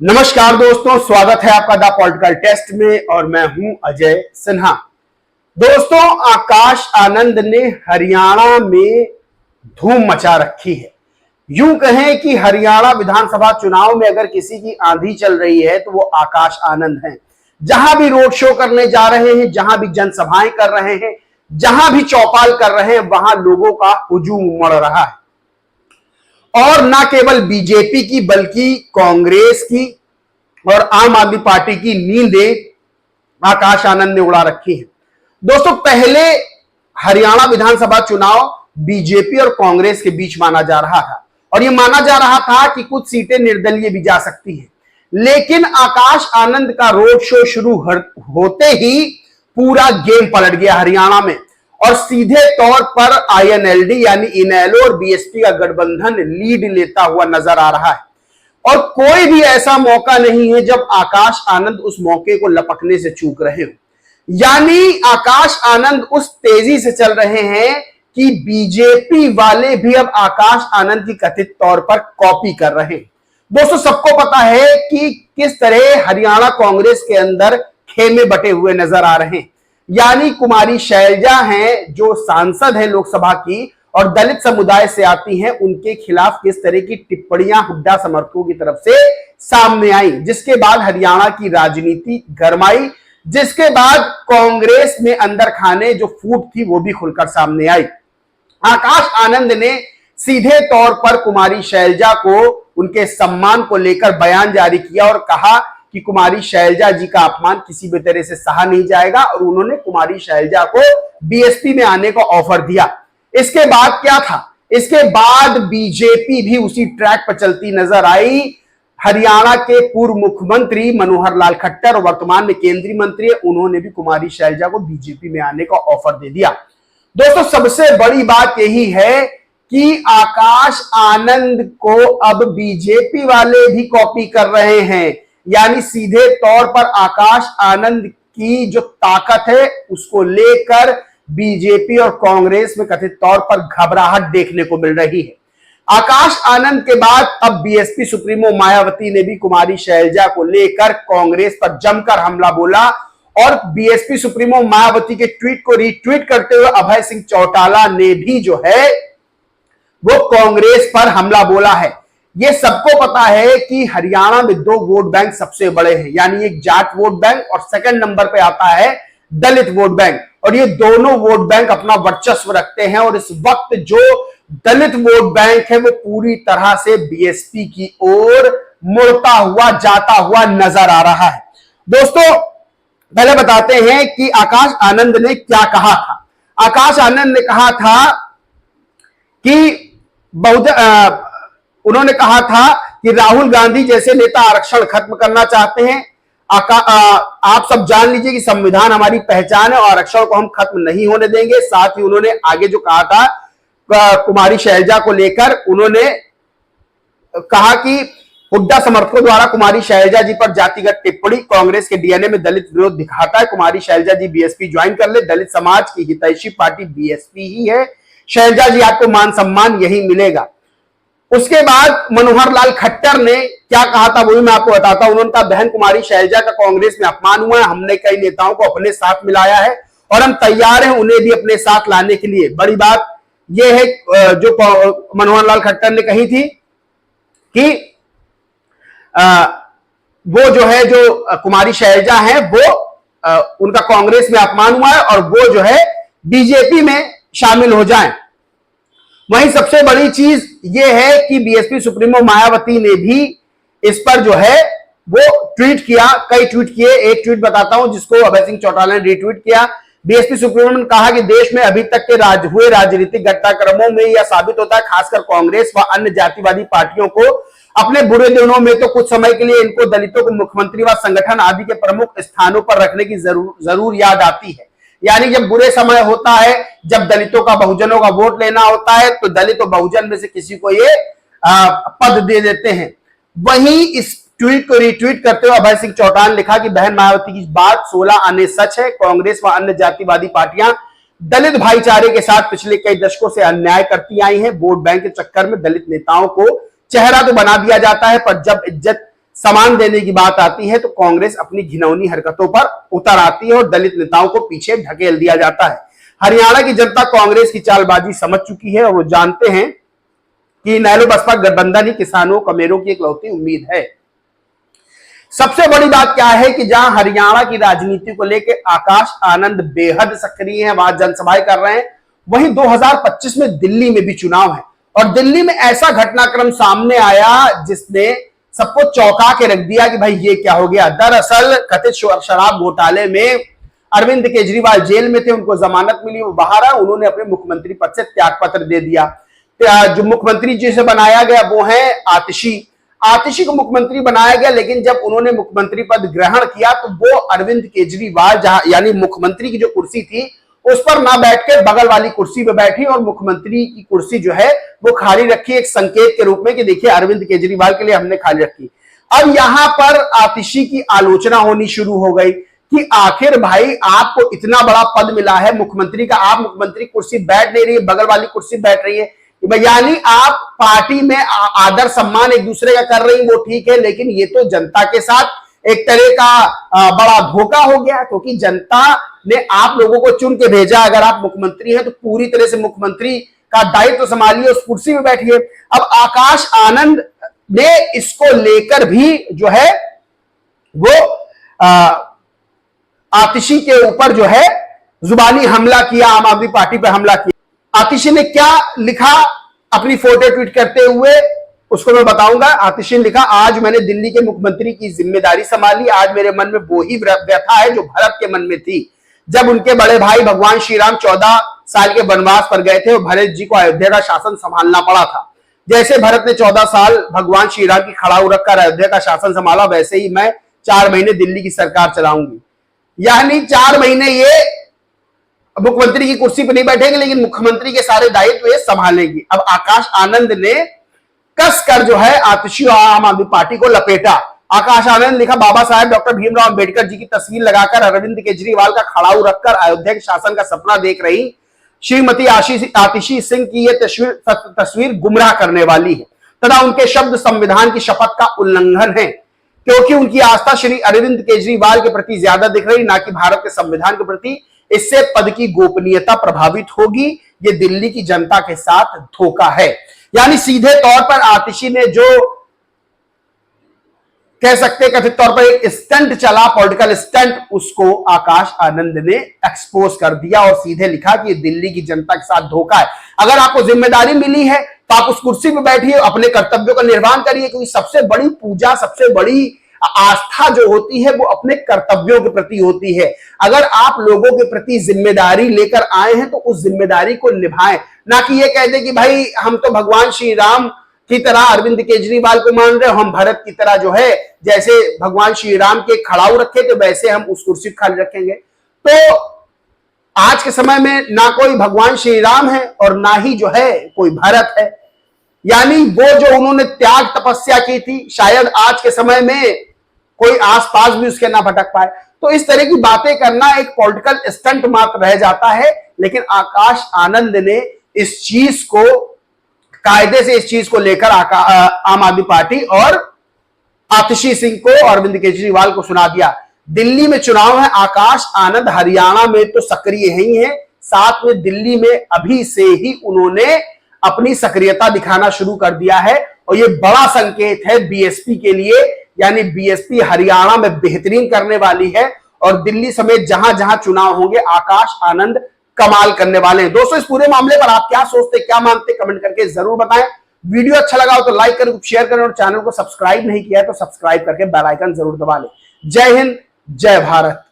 नमस्कार दोस्तों, स्वागत है आपका द पॉलिटिकल टेस्ट में और मैं हूं अजय सिन्हा। दोस्तों, आकाश आनंद ने हरियाणा में धूम मचा रखी है। यूं कहें कि हरियाणा विधानसभा चुनाव में अगर किसी की आंधी चल रही है तो वो आकाश आनंद हैं। जहां भी रोड शो करने जा रहे हैं, जहां भी जनसभाएं कर रहे हैं, जहां भी चौपाल कर रहे हैं, वहां लोगों का हुजूम उमड़ रहा है। और ना केवल बीजेपी की बल्कि कांग्रेस की और आम आदमी पार्टी की नींदें आकाश आनंद ने उड़ा रखी है। दोस्तों, पहले हरियाणा विधानसभा चुनाव बीजेपी और कांग्रेस के बीच माना जा रहा था और यह माना जा रहा था कि कुछ सीटें निर्दलीय भी जा सकती हैं। लेकिन आकाश आनंद का रोड शो शुरू होते ही पूरा गेम पलट गया हरियाणा में और सीधे तौर पर आईएनएलडी यानी इनेलो और बीएसपी का गठबंधन लीड लेता हुआ नजर आ रहा है। और कोई भी ऐसा मौका नहीं है जब आकाश आनंद उस मौके को लपकने से चूक रहे हो। यानी आकाश आनंद उस तेजी से चल रहे हैं कि बीजेपी वाले भी अब आकाश आनंद की कथित तौर पर कॉपी कर रहे हैं। दोस्तों, सबको पता है कि किस तरह हरियाणा कांग्रेस के अंदर खेमे बटे हुए नजर आ रहे हैं। यानी कुमारी शैलजा हैं जो सांसद है लोकसभा की और दलित समुदाय से आती हैं, उनके खिलाफ किस तरह की टिप्पणियां हुड्डा समर्थकों की तरफ से सामने आई, जिसके बाद हरियाणा की राजनीति गरमाई, जिसके बाद कांग्रेस में अंदर खाने जो फूट थी वो भी खुलकर सामने आई। आकाश आनंद ने सीधे तौर पर कुमारी शैलजा को उनके सम्मान को लेकर बयान जारी किया और कहा कि कुमारी शैलजा जी का अपमान किसी भी तरह से सहा नहीं जाएगा और उन्होंने कुमारी शैलजा को बीएसपी में आने का ऑफर दिया। इसके बाद क्या था? इसके बाद बीजेपी भी उसी ट्रैक पर चलती नजर आई। हरियाणा के पूर्व मुख्यमंत्री मनोहर लाल खट्टर और वर्तमान में केंद्रीय मंत्री है, उन्होंने भी कुमारी शैलजा को बीजेपी में आने का ऑफर दे दिया। दोस्तों, सबसे बड़ी बात यही है कि आकाश आनंद को अब बीजेपी वाले भी कॉपी कर रहे हैं। यानी सीधे तौर पर आकाश आनंद की जो ताकत है उसको लेकर बीजेपी और कांग्रेस में कथित तौर पर घबराहट देखने को मिल रही है। आकाश आनंद के बाद अब बीएसपी सुप्रीमो मायावती ने भी कुमारी शैलजा को लेकर कांग्रेस पर जमकर हमला बोला और बीएसपी सुप्रीमो मायावती के ट्वीट को रीट्वीट करते हुए अभय सिंह चौटाला ने भी जो है वो कांग्रेस पर हमला बोला है। ये सबको पता है कि हरियाणा में दो वोट बैंक सबसे बड़े हैं, यानी एक जाट वोट बैंक और सेकंड नंबर पे आता है दलित वोट बैंक, और ये दोनों वोट बैंक अपना वर्चस्व रखते हैं। और इस वक्त जो दलित वोट बैंक है वो पूरी तरह से बीएसपी की ओर मुड़ता हुआ जाता हुआ नजर आ रहा है। दोस्तों, पहले बताते हैं कि आकाश आनंद ने क्या कहा था। आकाश आनंद ने कहा था कि उन्होंने कहा था कि राहुल गांधी जैसे नेता आरक्षण खत्म करना चाहते हैं। आप सब जान लीजिए कि संविधान हमारी पहचान है और आरक्षण को हम खत्म नहीं होने देंगे। साथ ही उन्होंने आगे जो कहा था कुमारी शैलजा को लेकर, उन्होंने कहा कि हुड्डा समर्थकों द्वारा कुमारी शैलजा जी पर जातिगत टिप्पणी कांग्रेस के डीएनए में दलित विरोध दिखाता है। कुमारी शैलजा जी बीएसपी ज्वाइन कर ले, दलित समाज की हितैषी पार्टी बीएसपी ही है। शैलजा जी आपको मान सम्मान यही मिलेगा। उसके बाद मनोहर लाल खट्टर ने क्या कहा था वो भी मैं आपको बताता हूं। उन्होंने कहा, बहन कुमारी शैलजा का कांग्रेस में अपमान हुआ है, हमने कई नेताओं को अपने साथ मिलाया है और हम तैयार हैं उन्हें भी अपने साथ लाने के लिए। बड़ी बात यह है जो मनोहर लाल खट्टर ने कही थी कि वो जो है जो कुमारी शैलजा है वो उनका कांग्रेस में अपमान हुआ है और वो जो है बीजेपी में शामिल हो जाएं। वहीं सबसे बड़ी चीज यह है कि बीएसपी सुप्रीमो मायावती ने भी इस पर जो है वो ट्वीट किया, कई ट्वीट किए। एक ट्वीट बताता हूं जिसको अभय सिंह चौटाला ने रीट्वीट किया। बीएसपी सुप्रीमो ने कहा कि देश में अभी तक के हुए राजनीतिक घटनाक्रमों में यह साबित होता है, खासकर कांग्रेस व अन्य जातिवादी पार्टियों को अपने बुरे दिनों में तो कुछ समय के लिए इनको दलितों को मुख्यमंत्री व संगठन आदि के प्रमुख स्थानों पर रखने की जरूर याद आती है। यानी जब बुरे समय होता है, जब दलितों का बहुजनों का वोट लेना होता है तो दलित और बहुजन में से किसी को ये पद दे देते हैं। वहीं इस ट्वीट को रीट्वीट करते हुए अभय सिंह चौटाला ने लिखा कि बहन मायावती की बात 16 आने सच है। कांग्रेस व अन्य जातिवादी पार्टियां दलित भाईचारे के साथ पिछले कई दशकों से अन्याय करती आई हैं। वोट बैंक के चक्कर में दलित नेताओं को चेहरा तो बना दिया जाता है, पर जब इज्जत सामान देने की बात आती है तो कांग्रेस अपनी घिनौनी हरकतों पर उतर आती है और दलित नेताओं को पीछे ढकेल दिया जाता है। हरियाणा की जनता कांग्रेस की चालबाजी समझ चुकी है और वो जानते हैं कि नेहरू बसपा गठबंधन ही किसानों कमेरों की इकलौती उम्मीद है। सबसे बड़ी बात क्या है कि जहां हरियाणा की राजनीति को लेकर आकाश आनंद बेहद सक्रिय है, वहां जनसभाएं कर रहे हैं, वहीं 2025 में दिल्ली में भी चुनाव है और दिल्ली में ऐसा घटनाक्रम सामने आया जिसने सबको चौंका के रख दिया कि भाई ये क्या हो गया। दरअसल कथित शराब घोटाले में अरविंद केजरीवाल जेल में थे, उनको जमानत मिली, वो बाहर आए, उन्होंने अपने मुख्यमंत्री पद से त्यागपत्र दे दिया। जो मुख्यमंत्री जिसे बनाया गया वो है आतिशी को मुख्यमंत्री बनाया गया, लेकिन जब उन्होंने मुख्यमंत्री पद ग्रहण किया तो वो अरविंद केजरीवाल जहां यानी मुख्यमंत्री की जो कुर्सी थी उस पर ना बैठ के बगल वाली कुर्सी पे बैठी और मुख्यमंत्री की कुर्सी जो है वो खाली रखी, एक संकेत के रूप में कि देखिए अरविंद केजरीवाल के लिए हमने खाली रखी। अब यहां पर आतिशी की आलोचना होनी शुरू हो गई कि आखिर भाई आपको इतना बड़ा पद मिला है मुख्यमंत्री का, आप मुख्यमंत्री कुर्सी बैठ नहीं रही है, बगल वाली कुर्सी बैठ रही है, यानी आप पार्टी में आदर सम्मान एक दूसरे का कर रही, वो ठीक है, लेकिन ये तो जनता के साथ एक तरह का बड़ा धोखा हो गया, क्योंकि जनता ने आप लोगों को चुन के भेजा। अगर आप मुख्यमंत्री हैं तो पूरी तरह से मुख्यमंत्री का दायित्व संभालिए, उस कुर्सी में बैठिए। अब आकाश आनंद ने इसको लेकर भी जो है वो आतिशी के ऊपर जो है जुबानी हमला किया, आम आदमी पार्टी पर हमला किया। आतिशी ने क्या लिखा अपनी फोटो ट्वीट करते हुए, उसको मैं बताऊंगा। आतिशी ने लिखा, आज मैंने दिल्ली के मुख्यमंत्री की जिम्मेदारी संभाली, आज मेरे मन में वो ही व्यथा है जो भरत के मन में थी जब उनके बड़े भाई भगवान श्री राम 14 साल के वनवास पर गए थे और भरत जी को अयोध्या का शासन संभालना पड़ा था। जैसे भरत ने 14 साल भगवान श्री राम की खड़ाऊ रखकर अयोध्या का शासन संभाला, वैसे ही मैं 4 महीने दिल्ली की सरकार चलाऊंगी। यानी 4 महीने ये मुख्यमंत्री की कुर्सी पर नहीं बैठेंगे, लेकिन मुख्यमंत्री के सारे दायित्व ये संभालेंगी। अब आकाश आनंद ने कस कर जो है आतिशी और आम आदमी पार्टी को लपेटा। आकाश आनंद लिखा, बाबा साहेब डॉक्टर भीमराव अंबेडकर जी की तस्वीर लगाकर अरविंद केजरीवाल का खड़ाऊ रखकर अयोध्या के शासन का सपना देख रही श्रीमती आतिशी सिंह की यह तस्वीर गुमराह करने वाली है तथा उनके शब्द संविधान की शपथ का उल्लंघन है, क्योंकि उनकी आस्था श्री अरविंद केजरीवाल के प्रति ज्यादा दिख रही, ना कि भारत के संविधान के प्रति। इससे पद की गोपनीयता प्रभावित होगी, ये दिल्ली की जनता के साथ धोखा है। यानी सीधे तौर पर आतिशी ने जो कह सकते कथित तौर पर एक स्टंट चला, पॉलिटिकल स्टंट, उसको आकाश आनंद ने एक्सपोज कर दिया और सीधे लिखा कि दिल्ली की जनता के साथ धोखा है। अगर आपको जिम्मेदारी मिली है तो आप उस कुर्सी पर बैठिए, अपने कर्तव्यों का निर्वहन करिए, क्योंकि सबसे बड़ी पूजा, सबसे बड़ी आस्था जो होती है वो अपने कर्तव्यों के प्रति होती है। अगर आप लोगों के प्रति जिम्मेदारी लेकर आए हैं तो उस जिम्मेदारी को निभाएं, ना कि ये कह दे कि भाई हम तो भगवान श्री राम की तरह अरविंद केजरीवाल को मान रहे हो, हम भरत की तरह जो है जैसे भगवान श्री राम के खड़ाऊ रखे तो वैसे हम उस कुर्सी खाली रखेंगे। तो आज के समय में ना कोई भगवान श्री राम है और ना ही जो है कोई भरत है। यानी वो जो उन्होंने त्याग तपस्या की थी, शायद आज के समय में कोई आसपास भी उसके ना भटक पाए। तो इस तरह की बातें करना एक पॉलिटिकल स्टंट मात्र रह जाता है। लेकिन आकाश आनंद ने इस चीज को कायदे से इस चीज को लेकर आम आदमी पार्टी और आतिशी सिंह को, अरविंद केजरीवाल को सुना दिया। दिल्ली में चुनाव है, आकाश आनंद हरियाणा में तो सक्रिय ही है, साथ में दिल्ली में अभी से ही उन्होंने अपनी सक्रियता दिखाना शुरू कर दिया है और ये बड़ा संकेत है बीएसपी के लिए। यानी बीएसपी हरियाणा में बेहतरीन करने वाली है और दिल्ली समेत जहां जहां चुनाव होंगे आकाश आनंद कमाल करने वाले हैं। दोस्तों, इस पूरे मामले पर आप क्या सोचते, क्या मानते, कमेंट करके जरूर बताएं। वीडियो अच्छा लगा हो तो लाइक करें, शेयर करें और चैनल को सब्सक्राइब नहीं किया है तो सब्सक्राइब करके बेल आइकन जरूर दबा लें। जय हिंद, जय भारत।